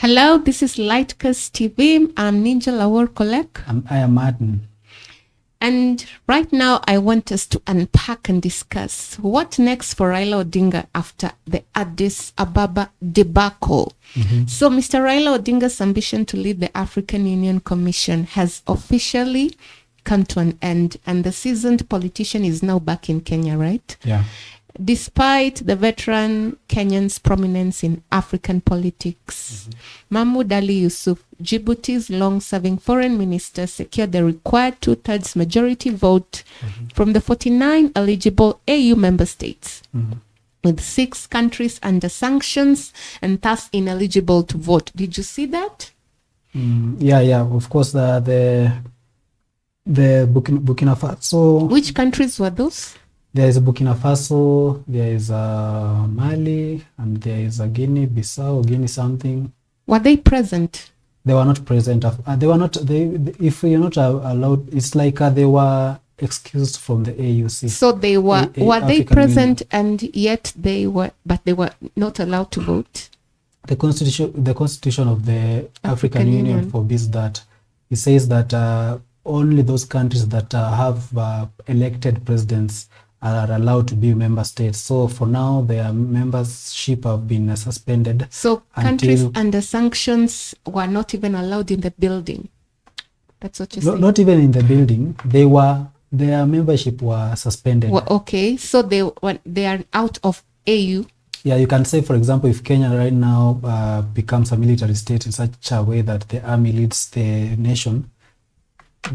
Hello, this is Lightcast TV. I'm Ninja Lawor Kolek. I am Martin. And right now, I want us to unpack and discuss what next for Raila Odinga after the Addis Ababa debacle. So, Mr. Raila Odinga's ambition to lead the African Union Commission has officially come to an end, and the seasoned politician is now back in Kenya, right? Yeah. Despite the veteran Kenyan's prominence in African politics, Mahmoud Ali Yusuf, Djibouti's long-serving foreign minister, secured the required two-thirds majority vote from the 49 eligible AU member states, with 6 countries under sanctions and thus ineligible to vote. Did you see that? Yeah. Of course, the Burkina Faso. Which countries were those? There is Burkina Faso, there is Mali, and there is Guinea Bissau, Guinea something. Were they present? They were not present. They were not. If you're not allowed, it's like they were excused from the AUC. So they were. Were they African present Union. and yet they were, but they were not allowed to vote? The constitution of the African Union Union forbids that. It says that only those countries that have elected presidents are allowed to be member states. So for now, their membership have been suspended. So countries under sanctions were not even allowed in the building. That's what you're saying? Not even in the building. Their membership was suspended. Well, okay, so they are out of AU. Yeah, you can say, for example, if Kenya right now becomes a military state in such a way that the army leads the nation,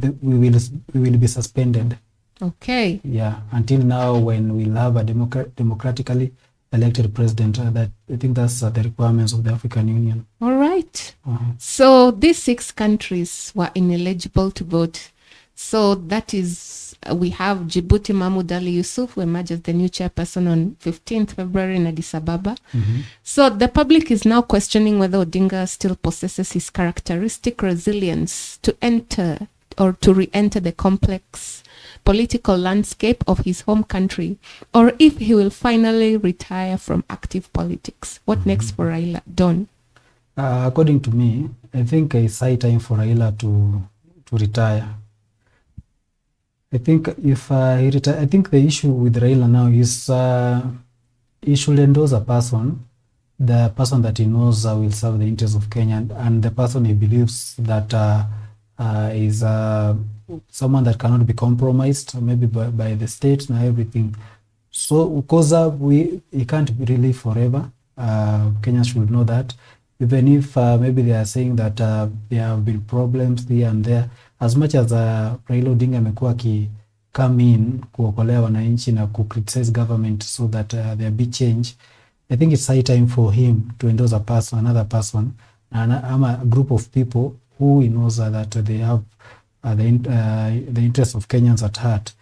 we will be suspended. Okay. Yeah, until now, when we'll have a democratically elected president, that I think that's the requirements of the African Union. All right. So these 6 countries were ineligible to vote. So that is, we have Djibouti, Mahmoud Ali Yusuf, who emerged as the new chairperson on 15th February in Addis Ababa. So the public is now questioning whether Odinga still possesses his characteristic resilience to enter or to re-enter the complex political landscape of his home country, or if he will finally retire from active politics. What next for Raila? Don? According to me, I think it's high time for Raila to retire. I think if he retire, I think the issue with Raila now is he should endorse a person, the person that he knows will serve the interests of Kenya, and the person he believes that is someone that cannot be compromised, maybe by the state and everything. So because he can't really forever. Kenyans should know that. Even if maybe they are saying that there have been problems here and there, as much as Raila Odinga amekuwa come in kuokolea wananchi na criticize government so that there be change, I think it's high time for him to endorse another person, a group of people who he knows that they have the interests of Kenyans at heart,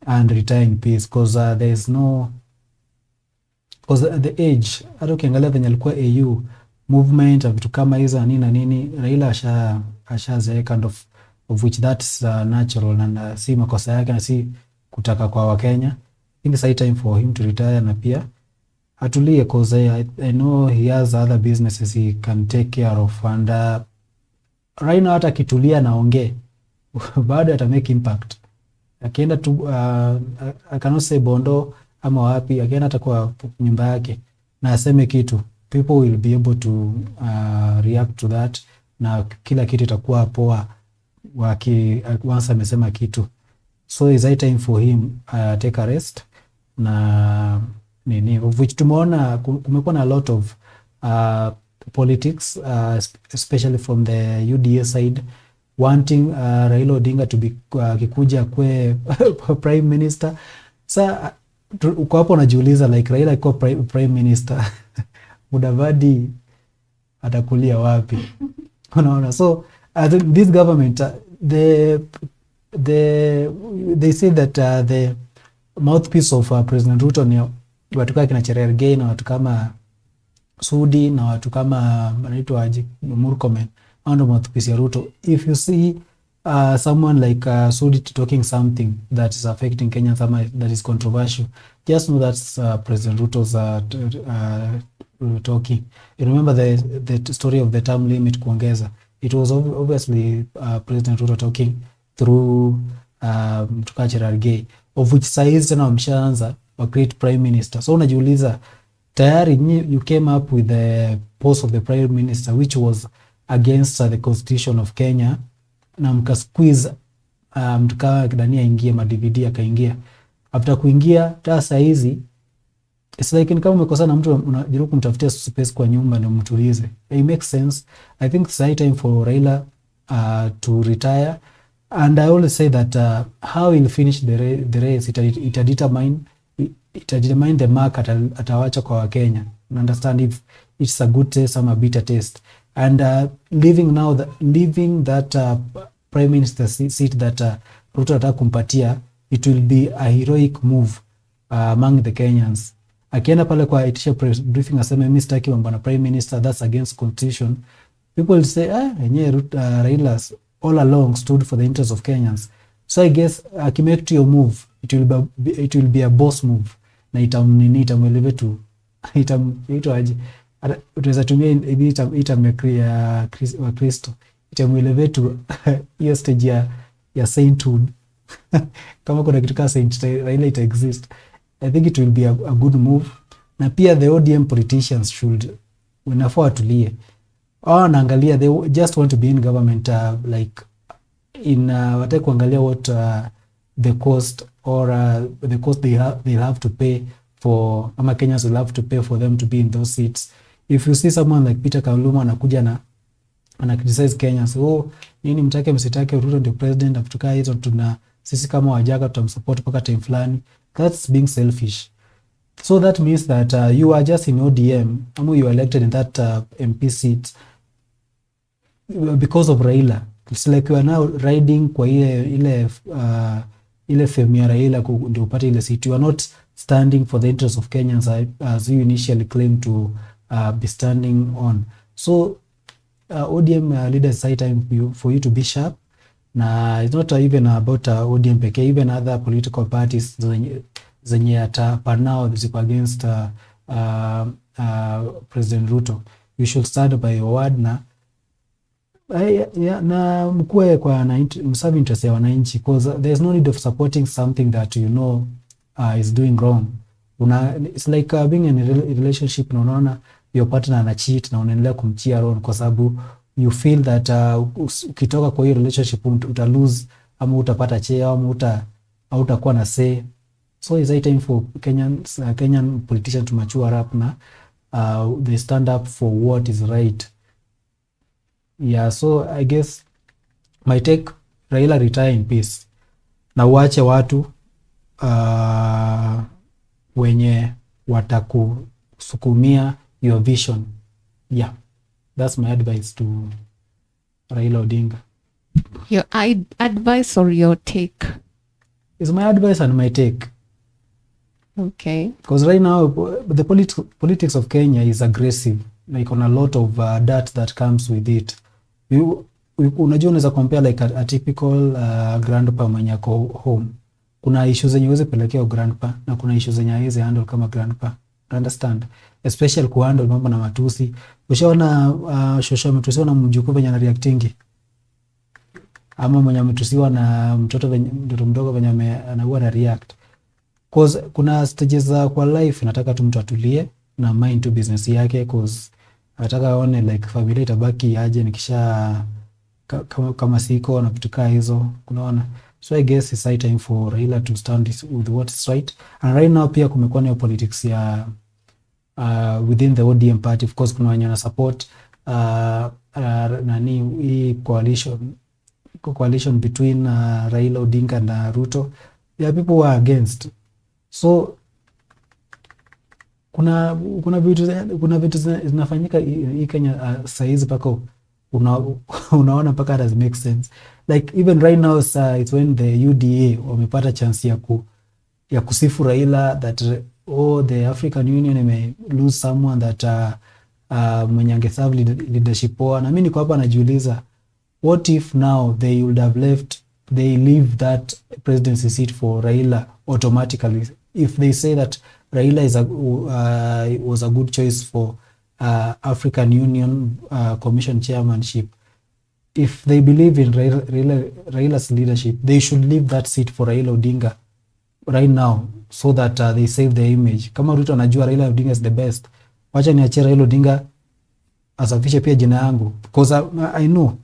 and retire in peace, because there is no, because the age, hata ukiangalia venye alikuwa AU movement vitu kama hizo nini na nini, Raila ashazeeka kind of which that's natural, na si makosa yake na si kutaka kwa Wakenya. I think it's high time for him to retire, na pia atulie, because I know he has other businesses he can take care of, and right now hata kitulia naongee bado ata make impact. Akienda tu I cannot say Bondo ama wapi, akienda hata kwa nyumba yake na aseme kitu, people will be able to react to that, na kila kitu itakuwa poa once amesema kitu. So it's high time for him take a rest, na nini, which tumeona kumekuwa na a lot of politics, especially from the UDA side, wanting Raila Odinga to be kikuja kwe prime minister. Sa uko hapo unajiuliza, like Raila iko prime minister Mudavadi atakulia wapi? Unaona? So this government they say that the mouthpiece of President Ruto ni watu kama kina Cherargei na watu kama Sudi na watu kama anaitwa Murkomen, under mouthpiece ya Ruto. If you see someone like Sudi talking something that is affecting Kenya, that is controversial, just know that's President Ruto's talking. You remember the story of the term limit kuongeza. It was obviously President Ruto talking through Mtuka Cherargei, of which saizi tena wamshaanza wa create prime minister. So unajiuliza tayari you came up with the post of the prime minister which was against the constitution of Kenya, na mka squeeze Mtuka Kidania ingie ma-DVD akaingia. After kuingia taa saizi it's like kama umekosana na mtu unajaribu kumtafutia space kwa nyumba ndio mtulize. It makes sense. I think it's high time for Raila to retire, and I always say that how he'll finish the race it determine the mark atawacha kwa Wakenya. You understand, if it's a good taste or a bitter taste, and leaving that prime minister seat that Ruto atakumpatia, it will be a heroic move among the Kenyans. Akienda pale kwa itisha press briefing aseme mimi sitaki mambo na prime minister, that's against constitution, people will say yenyewe Raila all along stood for the interest of Kenyans. So I guess akimake your move, it will be a boss move, na itamweleve to aje utaweza tumia itamekria wa Kristo, itamweleve to hiyo stage ya sainthood. Kama kuna kitu kama Saint Raila ita exist, I think it will be a good move. Na pia the ODM politicians should wanafaa watulie. Naangalia they just want to be in government like in wataka kuangalia what the cost or the cost they'll have to pay for, ama Kenyans will have to pay for them to be in those seats. If you see someone like Peter Kaluma anakuja na ana criticize Kenyans, nini mtake msitake Ruto ndio president, aftukaa hizo tuna sisi kama wajaga tutamsupport mpaka time fulani, that's being selfish. So that means that you are just in ODM, ama you are elected in that MP seat because of Raila. It's like you are now riding kwa ile fame ya Raila ndio upate ile seat. You are not standing for the interests of Kenyans as you initially claimed to be standing on. So ODM leaders, high time for you to be sharp. Na it's not even about ODM pekee, even other political parties zenye hata panao ziko against President Ruto. You should stand by your word na mkue kwa mserve interest ya wananchi, because there's no need of supporting something that you know is doing wrong. It's like being in a relationship na unaona your partner ana cheat na unaendelea kumchia on kwa sababu you feel that ukitoka kwa hiyo relationship uta lose ama utapata cheo ama utakuwa na say. So it's a time for Kenyan politicians to mature up na they stand up for what is right. Yeah, so I guess my take, Raila retire in peace na uache watu wenye watakusukumia your vision. Yeah, that's my advice to Raila Odinga. Your advice or your take? It's my advice and my take. Okay. Because right now the politics of Kenya is aggressive, like on a lot of dirt that comes with it. Unajua unaweza compare like a typical grandpa mwenye ako home. Kuna issues zenye uweze pelekea grandpa na kuna issues zenye hawezi handle kama grandpa. Understand? Especially kuhandle mambo na matusi. Ushaona shosho ametusiwa na mjukuu venye na reactingi, ama mwenye ametusiwa na mtoto mdogo venye anakuwa na react. Cause kuna stages za kwa life nataka tu mtu atulie na mind to business yake, cause nataka aone like familia itabaki aje nikisha kama siko na vitu kama hizo, unaona. So I guess it's high time for Raila to stand with what is right. And right now pia kumekuwa na politics ya within the ODM party. Of course kuna wenye na support hii coalition between Raila Odinga na Ruto. There are people who are against. So kuna vitu zinafanyika hii Kenya saizi paka unaona paka does make sense. Like even right now it's when the UDA wamepata chance ya kusifu Raila that the African Union may lose someone that mwenye angeserve leadership poa. Na mimi niko hapa najiuliza, what if now they would have leave that presidency seat for Raila automatically, if they say that Raila was a good choice for African Union Commission chairmanship, if they believe in Raila's leadership, they should leave that seat for Raila Odinga right now so that they save their image. Kama Ruto anajua Raila Odinga is the best, wacha niachie Raila Odinga asafishe pia jina yangu, because I know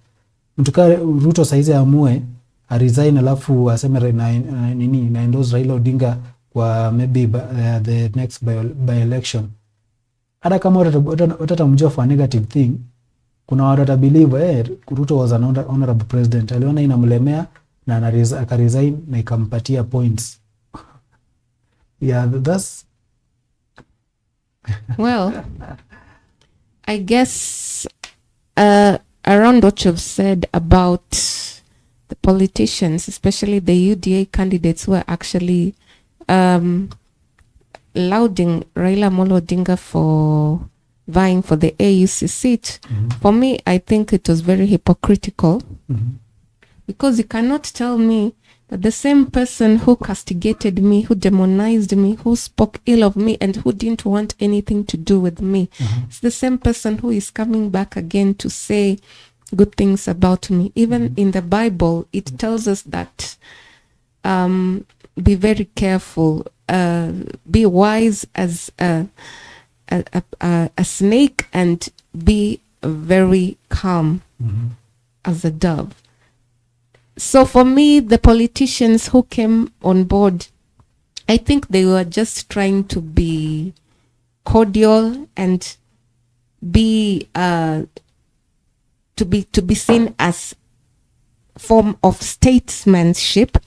mtuka Ruto saizi amue a resign alafu aseme na endorse Raila Odinga kwa maybe the next by election. Hata kama watatamjua for a negative thing, kuna watu watabelieve Ruto was an honorable president, aliona inamlemea na akaresign na ikampatia points. Yeah, that's well, I guess around what you've said about the politicians, especially the UDA candidates who are actually lauding Raila Amolo Odinga for vying for the AUC seat. For me, I think it was very hypocritical, because you cannot tell me that the same person who castigated me, who demonized me, who spoke ill of me, and who didn't want anything to do with me, it's the same person who is coming back again to say good things about me. Even in the Bible, it tells us that be very careful, be wise as a snake, and be very calm as a dove. So for me, the politicians who came on board, I think they were just trying to be cordial and be to be seen as form of statesmanship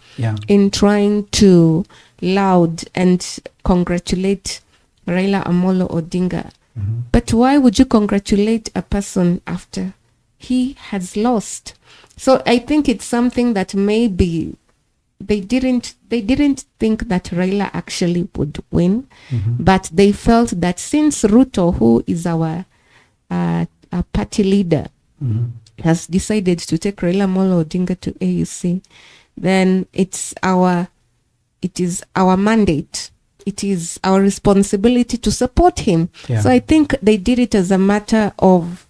in trying to laud and congratulate Raila Amolo Odinga. But why would you congratulate a person after he has lost? So I think it's something that maybe they didn't think that Raila actually would win, but they felt that since Ruto, who is our party leader, has decided to take Raila Amolo Odinga to AUC, then it is our mandate. It is our responsibility to support him. So I think they did it as a matter of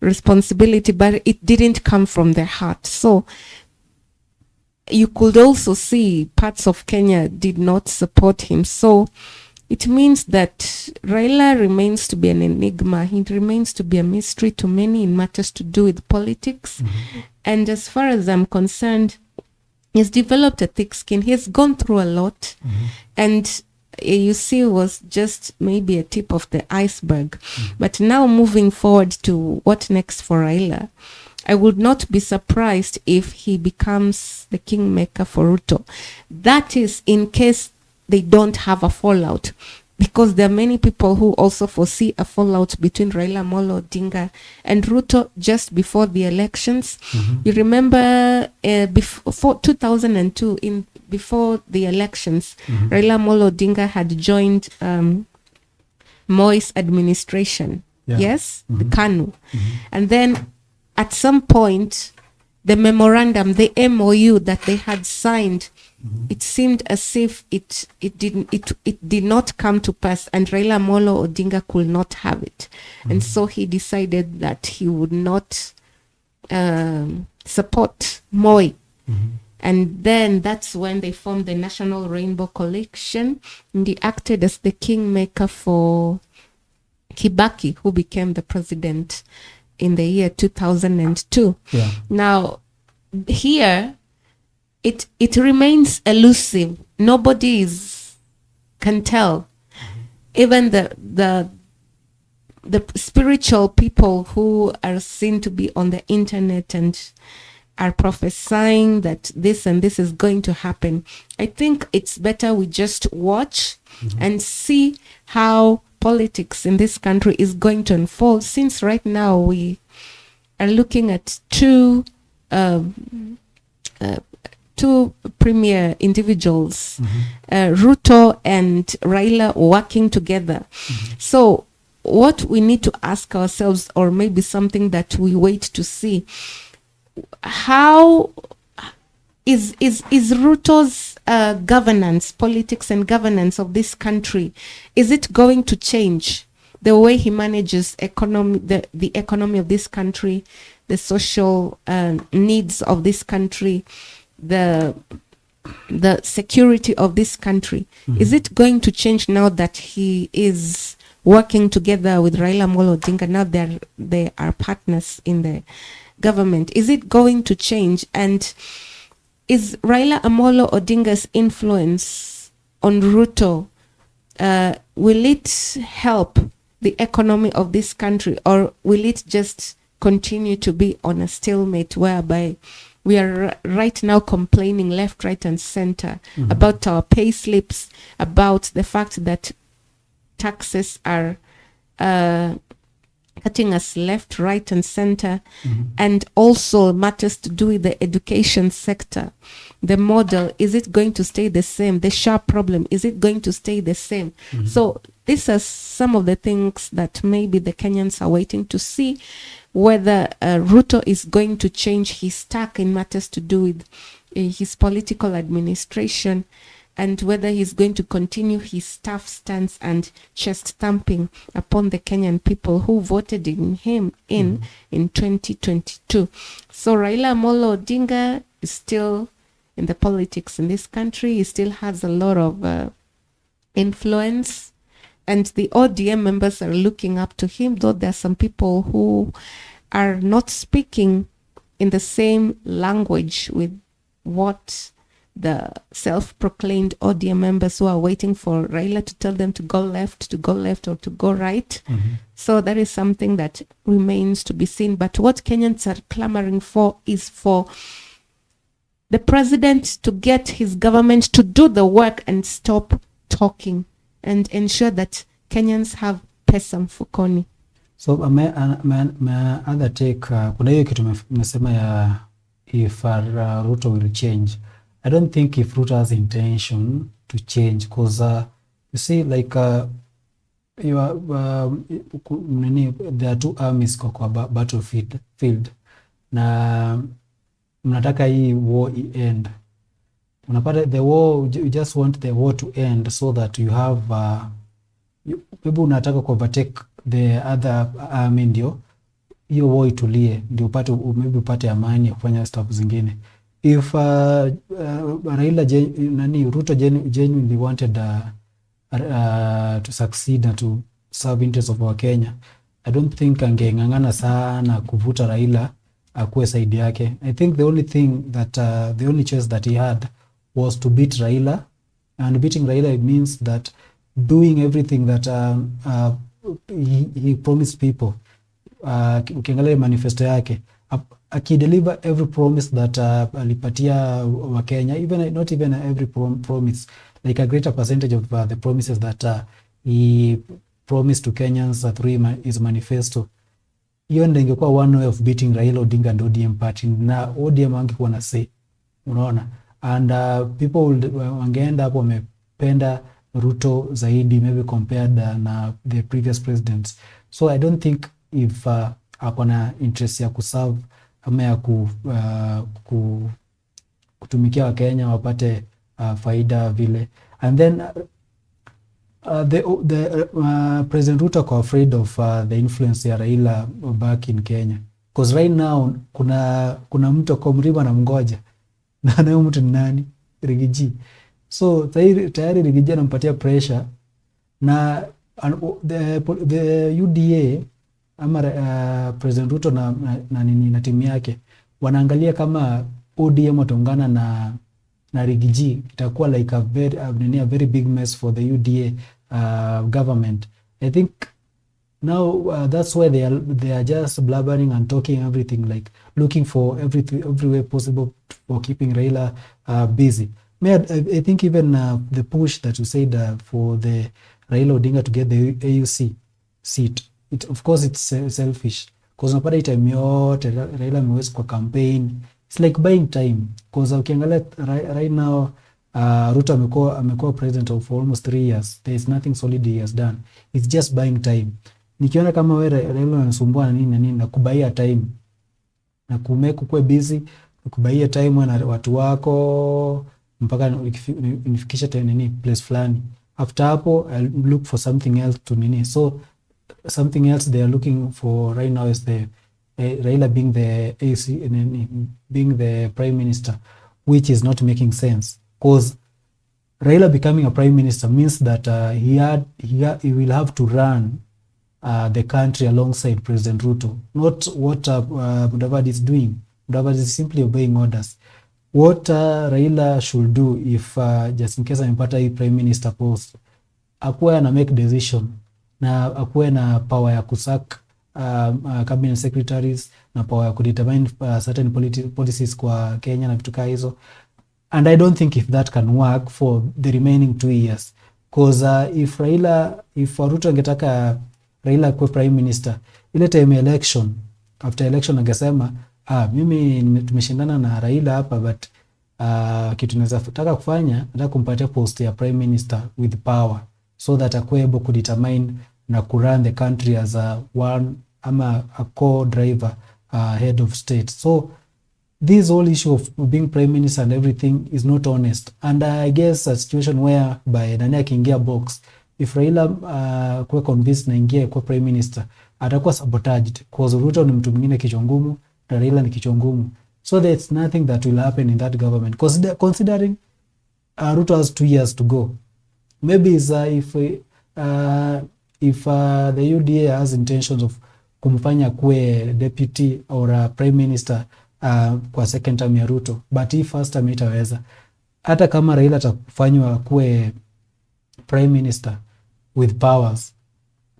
responsibility, but it didn't come from their heart. So you could also see parts of Kenya did not support him. So it means that Raila remains to be an enigma. He remains to be a mystery to many in matters to do with politics. And as far as I'm concerned, he's developed a thick skin. He's gone through a lot. And AUC was just maybe a tip of the iceberg. But now moving forward to what next for Raila, I would not be surprised if he becomes the kingmaker for Ruto. That is in case they don't have a fallout, because there are many people who also foresee a fallout between Raila Amolo Odinga and Ruto just before the elections. You remember before 2002, before the elections, Raila Amolo Odinga had joined Moi's administration. Yes, the KANU. And then at some point, the memorandum, the MOU that they had signed, it seemed as if it did not come to pass, and Raila Amolo Odinga could not have it. And so he decided that he would not support Moi. And then that's when they formed the National Rainbow Coalition, and he acted as the kingmaker for Kibaki, who became the president in the year 2002. Now, here, it remains elusive. Nobody can tell. Even the spiritual people who are seen to be on the internet and are prophesying that this and this is going to happen. I think it's better we just watch and see how politics in this country is going to unfold, since right now we are looking at two premier individuals, Ruto and Raila, working together. So what we need to ask ourselves, or maybe something that we wait to see, how is Ruto's governance, politics and governance of this country, is it going to change? the way he manages the economy of this country, the social needs of this country, the security of this country. Is it going to change now that he is working together with Raila Amolo Odinga? Now they are partners in the government. Is it going to change? And is Raila Amolo Odinga's influence on Ruto, will it help the economy of this country, or will it just continue to be on a stalemate whereby we are right now complaining left, right, and center about our pay slips, about the fact that taxes are cutting us left, right, and center, and also matters to do with the education sector. The model, is it going to stay the same? The sharp problem, is it going to stay the same? So these are some of the things that maybe the Kenyans are waiting to see, whether Ruto is going to change his tack in matters to do with his political administration, and whether he's going to continue his tough stance and chest thumping upon the Kenyan people who voted in him in 2022. So Raila Amolo Odinga is still in the politics in this country. He still has a lot of influence, and the ODM members are looking up to him, though there are some people who are not speaking in the same language with what the self-proclaimed ODM members who are waiting for Raila to tell them to go left, or to go right. So that is something that remains to be seen. But what Kenyans are clamoring for is for the president to get his government to do the work and stop talking and ensure that Kenyans have pesa mfukoni. So my other take, kuna hiyo kitu mesema ya if Ruto will change. I don't think if Ruto has intention to change, because you see, like there are two armies kwa battlefield na mnataka hii war end. Unapata the war, you just want the war to end so that you have maybe unataka ku overtake the other army, ndio hiyo war itulie, ndio upate maybe upate amani ya kufanya stuff zingine. If Raila Ruto genuinely wanted to succeed and to serve interests of our Kenya, I don't think angeng'ang'ana sana kuvuta Raila akuwe side yake. I think the only thing that the only choice that he had was to beat Raila, and beating Raila means that doing everything that he promised people. Ukiangalia manifesto yake, akideliver every promise that alipatia wa Kenya, even not even every promise, like a greater percentage of the promises that he promised to Kenyans through his manifesto, hiyo ndio ingekuwa one way of beating Raila Odinga and ODM party, na ODM wangekuwa na say, unaona, and people wangeenda hapo wamependa Ruto zaidi maybe compared na the previous presidents. So I don't think if akona interest ya kuserve ama ya kutumikia wa Kenya wapate faida vile. And then the President Ruto ko afraid of the influence ya Raila back in Kenya, because right now kuna mtu kwa mlima na mgoja na nayo mtu ni nani? Rigiji. So tayari Rigiji anampatia pressure, na the UDA ama President Ruto na timu yake wanaangalia kama ODM wataungana na Rigiji, itakuwa like a very big mess for the UDA government. I think now that's why they are just blabbering and talking everything, like looking for every way possible for keeping Raila busy. I think even the push that you said for the Raila Odinga to get the AUC seat, of course it's selfish, because unapata time yote Raila ameweza kwa campaign. It's like buying time, because ukiangalia right now Ruto amekuwa president for almost 3 years. There is nothing solid he has done. It's just buying time. Nikiona kama wewe Raila anasumbua na nini na kubaia time, na kumake ukwe busy, na kubaia time na watu wako mpaka nifikisha tena place fulani. After hapo I'll look for something else to nini. So something else they are looking for right now is the Raila being the AUC and being the prime minister, which is not making sense, because Raila becoming a prime minister means that he will have to run the country alongside President Ruto, not what Mudavadi is doing. Mudavadi is simply obeying orders. What Raila should do if just in case amepata hii prime minister post, akuwe ana make decision na akuwe na power ya kusack cabinet secretaries na power ya kudetermine certain policies kwa Kenya na vitu kaa hizo. And I don't think if that can work for the remaining 2 years, because if Ruto angetaka Raila kuwe prime minister, ile time election, after election angesema mimi tumeshindana na Raila hapa, but kitu naweza taka kufanya, nataka kumpatia post ya prime minister with power, so that akuwe able kudetermine na kurun the country as a co-driver head of state. So this whole issue of being prime minister and everything is not honest, and I guess a situation where by nani akiingia box, if Raila kuwa convinced na ingia kwa prime minister, atakuwa sabotaged, because Ruto ni mtu mwingine kichwa ngumu na Raila ni kichwa ngumu, so there's nothing that will happen in that government, considering Ruto has 2 years to go. Maybe if the UDA has intentions of kumfanya kuwe deputy or a prime minister kwa second term ya Ruto, but hii first term itaweza. Hata kama Raila atakufanywa kuwe prime minister with powers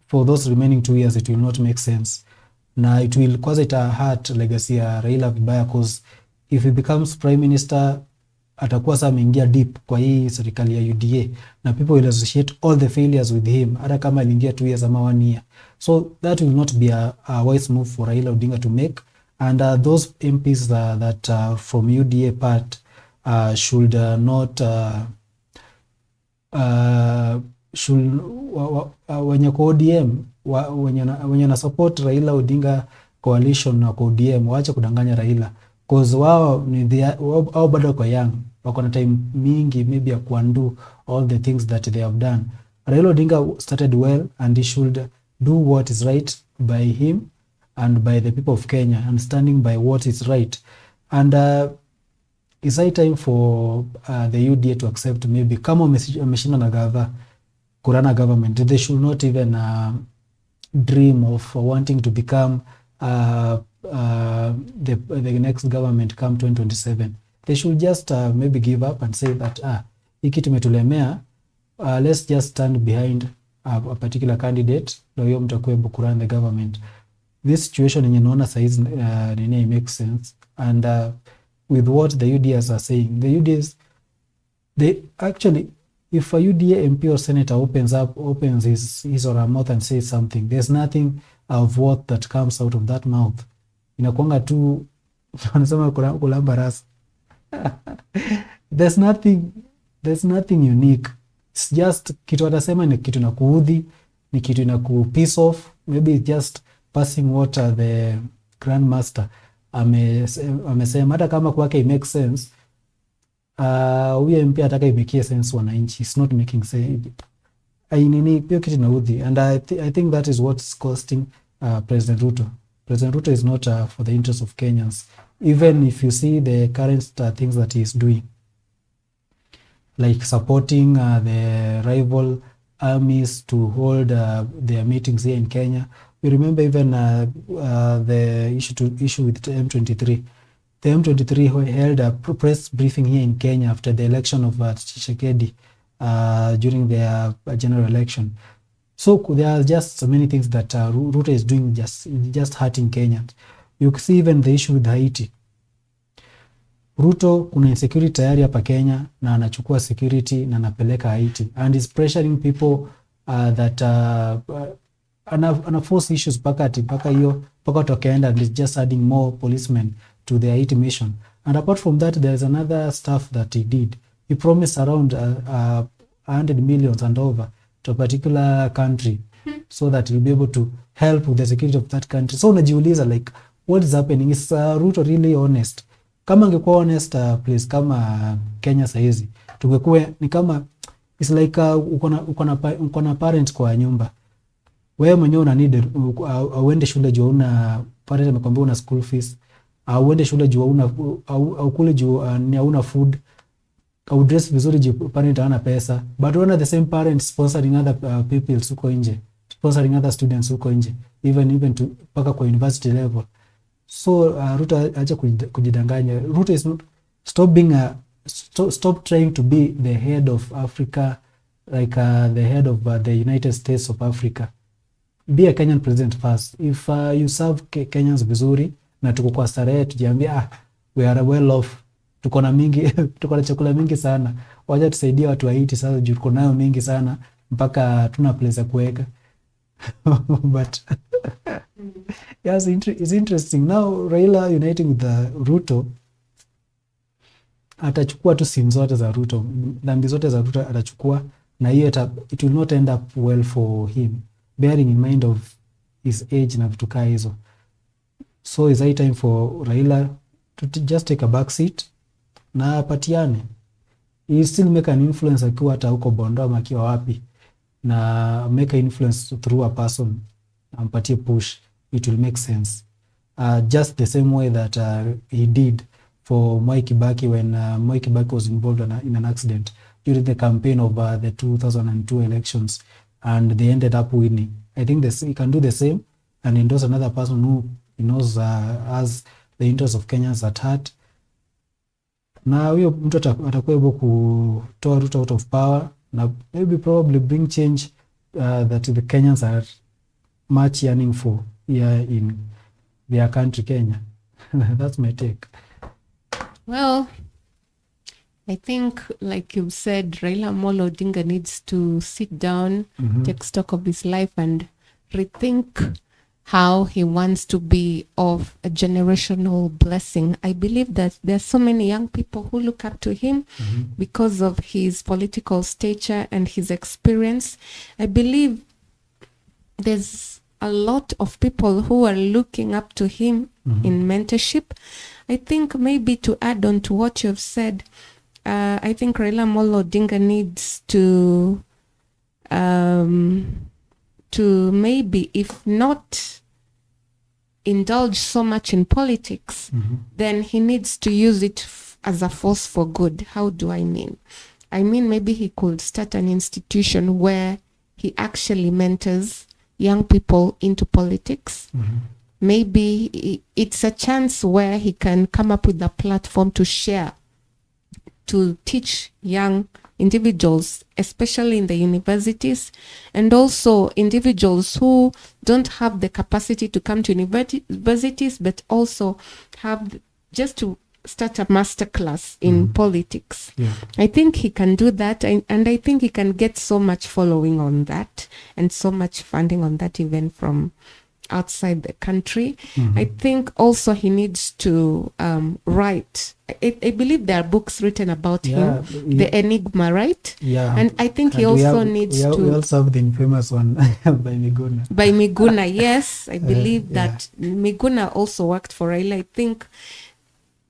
for those remaining 2 years, it will not make sense, na it will cause it a hurt legacy ya Raila vibaya, because if he becomes prime minister, atakuwa sasa ameingia deep kwa hii serikali ya UDA, na people will associate all the failures with him, hata kama aliingia 2 years ama 1 year. So that will not be a wise move for Raila Odinga to make, and those MPs that from UDA part should not wenye kwa ODM wenye na support Raila Odinga coalition na kwa ODM waache kudanganya Raila, because wao bado kwa young, wako na time mingi maybe ya kuundo all the things that they have done. Raila Odinga started well, and he should do what is right by him and by the people of Kenya, and standing by what is right. And it's high time for the UDA to accept, maybe kama wameshinda na gava kurana government, they should not even dream of wanting to become the next government come 2027. They should just maybe give up and say that hiki tumetulemea, let's just stand behind a particular candidate, ndio hiyo mtakuwa kurana the government. This situation yenye naona saizi nini makes sense, and with what the UDAs are saying, the UDAs, they actually, if a UDA MP or senator opens his or her mouth and says something, there's nothing of what that comes out of that mouth. Inakuanga tu wanasema kulamba rasa. There's nothing unique. It's just kitu atasema ni kitu na kuudhi, ni kitu na ku piss off, maybe it's just passing what the grandmaster amesema, hata kama kwake it makes sense. Huyo MP ataka imekie sense wananchi, it's not making sense. Nini pia kitu naudhi, and I think that is what's costing President Ruto. President Ruto is not for the interest of Kenyans, even if you see the current things that he is doing, like supporting the rival armies to hold their meetings here in Kenya. We remember even the issue with M23. The M23 held a press briefing here in Kenya after the election of Tshisekedi during their general election. So there are just so many things that Ruto is doing, just hurting Kenyans. You see even the issue with Haiti. Ruto kuna insecurity tayari hapa Kenya, na anachukua security na anapeleka Haiti, and is pressuring people that ana force issues mpaka tokaenda, and is just adding more policemen to the Haiti mission. And apart from that, there is another stuff that he did. He promised around 100 million and over to a particular country, so that he'll be able to help with the security of that country. So unajiuliza, like, what is happening? Is Ruto really honest? Kama angekuwa honest place kama Kenya saizi, tungekuwa ni kama, it's like uko na parents kwa nyumba, wewe mwenyewe una need auende shule juu una parent amekwambia una school fees, auende shule juu una au kule juu ni hauna food, au dress vizuri juu parent hana pesa, but one of the same parents sponsoring other people huko nje, sponsoring other students huko nje, even to paka kwa university level. So Ruto acha kujidanganya. Ruto is not, stop being stop trying to be the head of Africa, like the head of the United States of Africa. Be a Kenyan president first. If you serve Kenyans vizuri na tuko kwa starehe, tujiambia we are well off, tuko na mingi tuko na chakula mingi sana, wacha tusaidie watu wa Haiti sasa juu tuko nayo mingi sana mpaka tuna place ya kuweka. But yes, it's interesting now. Raila uniting with Ruto, atachukua tu simu zote za Ruto, dhambi zote za Ruto atachukua, na hiyo it will not end up well for him, bearing in mind of his age na vitu kaa hizo. So is high time for Raila to just take a back seat na patiane. He still make an influence akiwa hata huko Bondo ama akiwa wapi, na make an influence through a person, ampatie push, it will make sense. Just the same way that he did for Mwai Kibaki when Mwai Kibaki was involved in an accident during the campaign of the 2002 elections, and they ended up winning. I think he can do the same and endorse another person who knows has the interests of Kenyans at heart. Na huyo mtu atakuwa able kutoa Ruto out of power na maybe probably bring change that the Kenyans are much yearning for here in their country, Kenya. That's my take. Well, I think, like you said, Raila Amolo Odinga needs to sit down, take stock of his life, and rethink how he wants to be of a generational blessing. I believe that there are so many young people who look up to him because of his political stature and his experience. I believe there's a lot of people who are looking up to him in mentorship. I think maybe to add on to what you've said, I think Raila Amolo Odinga needs to maybe, if not indulge so much in politics, then he needs to use it as a force for good. How do I mean? I mean, maybe he could start an institution where he actually mentors young people into politics. Maybe it's a chance where he can come up with a platform to share, to teach young individuals, especially in the universities, and also individuals who don't have the capacity to come to universities, but also have just to start a masterclass in politics. Yeah. I think he can do that, and I think he can get so much following on that and so much funding on that, even from outside the country. I think also he needs to write. I believe there are books written about him, The Enigma, right? Yeah. And I think he also needs to... We also have the infamous one by Miguna. By Miguna, yes. I believe that Miguna also worked for Raila. I think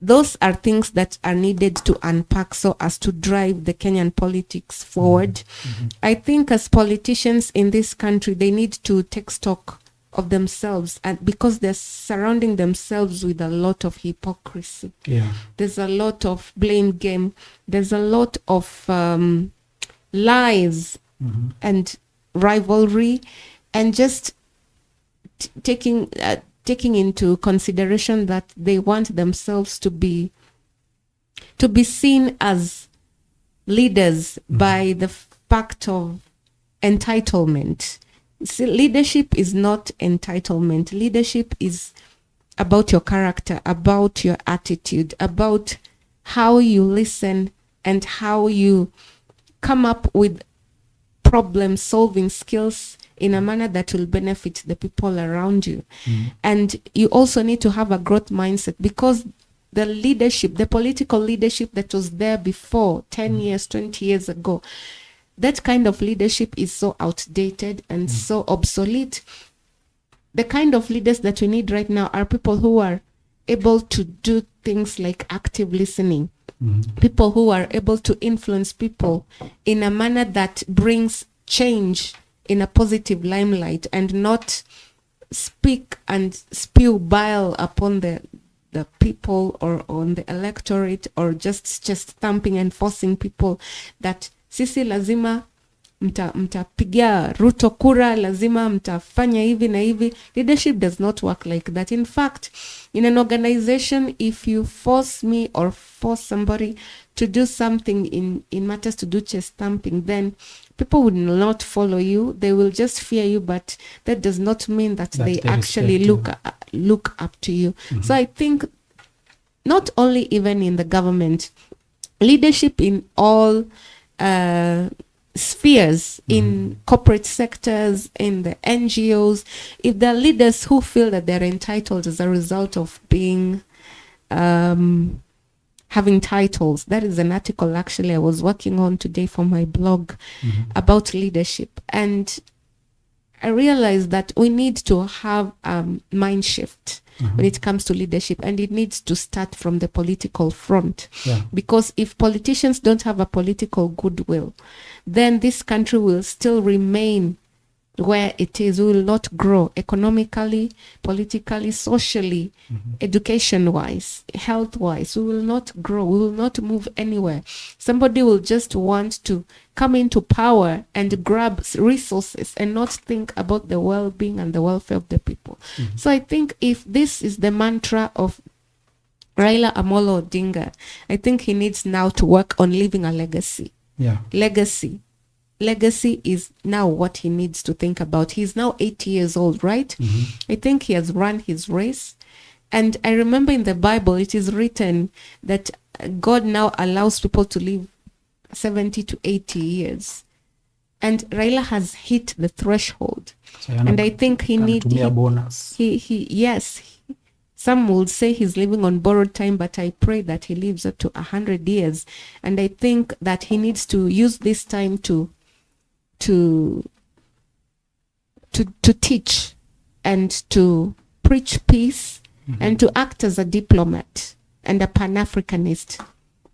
those are things that are needed to unpack so as to drive the Kenyan politics forward. I think as politicians in this country, they need to take stock of themselves, and because they're surrounding themselves with a lot of hypocrisy. There's a lot of blame game. There's a lot of lies and rivalry, and just taking into consideration that they want themselves to be seen as leaders by the fact of entitlement. See, leadership is not entitlement. Leadership is about your character, about your attitude, about how you listen and how you come up with problem-solving skills in a manner that will benefit the people around you. And you also need to have a growth mindset, because the leadership, the political leadership that was there before 10 years, 20 years ago, that kind of leadership is so outdated and so obsolete. The kind of leaders that we need right now are people who are able to do things like active listening, people who are able to influence people in a manner that brings change in a positive limelight and not speak and spew bile upon the people or on the electorate, or just stamping and forcing people that sisi lazima mtapigia Ruto kura, lazima mtafanya hivi na hivi. Leadership does not work like that. In fact, in an organization, if you force me or force somebody to do something in matters to do chest stamping, then people will not follow you. They will just fear you, but that does not mean that they actually look up to you. So I think not only even in the government, leadership in all spheres, in corporate sectors, in the NGOs, if there are leaders who feel that they're entitled as a result of being having titles. That is an article actually I was working on today for my blog about leadership, and I realized that we need to have a mind shift when it comes to leadership, and it needs to start from the political front. Because if politicians don't have a political goodwill, then this country will still remain where it is. We will not grow economically, politically, socially, education-wise, health-wise. We will not grow. We will not move anywhere. Somebody will just want to come into power and grab resources and not think about the well-being and the welfare of the people. So I think if this is the mantra of Raila Amolo Odinga, I think he needs now to work on leaving a legacy. Legacy is now what he needs to think about. He's now 80 years old, right? I think he has run his race. And I remember in the Bible, it is written that God now allows people to live 70 to 80 years. And Raila has hit the threshold. So and I think he needs... Yes. Some will say he's living on borrowed time, but I pray that he lives up to 100 years. And I think that he needs to use this time to teach and to preach peace and to act as a diplomat and a Pan-Africanist,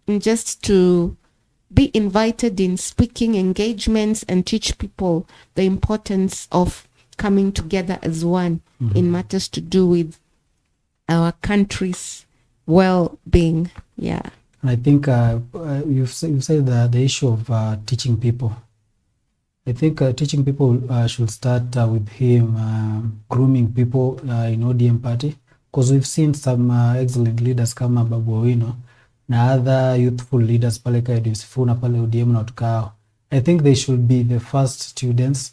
and just to be invited in speaking engagements and teach people the importance of coming together as one in matters to do with our country's well-being. And I think you've said the issue of teaching people. I think teaching people should start with him grooming people in ODM party, because we've seen some excellent leaders kama Babu Owino na other youthful leaders pale Sifuna pale ODM na tukao. I think they should be the first students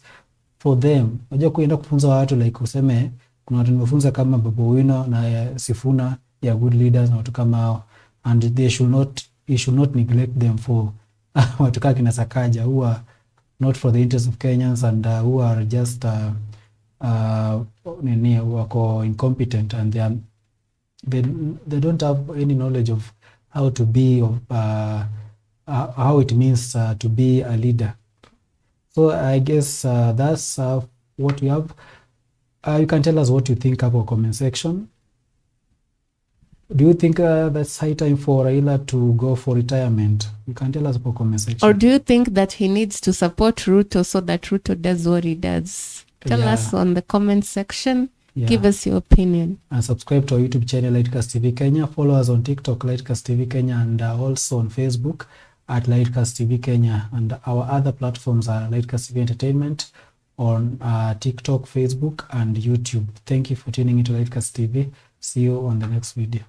for them. Unajua kuenda kufunza watu like useme kuna watu nimefunza kama Babu Owino na Sifuna, they are good leaders na watu kama hao, and he should not neglect them for watu kama kina Sakaja who are not for the interest of Kenyans and who are just wako incompetent, and they don't have any knowledge of how to be how it means to be a leader. So I guess that's what we have. You can tell us what you think about comment section. Do you think that's high time for Raila to go for retirement? You can tell us about comment section. Or do you think that he needs to support Ruto so that Ruto does what he does? Tell us on the comment section. Give us your opinion. And subscribe to our YouTube channel, Lightcast TV Kenya. Follow us on TikTok, Lightcast TV Kenya, and also on Facebook at Lightcast TV Kenya. And our other platforms are Lightcast TV Entertainment on TikTok, Facebook, and YouTube. Thank you for tuning into Lightcast TV. See you on the next video.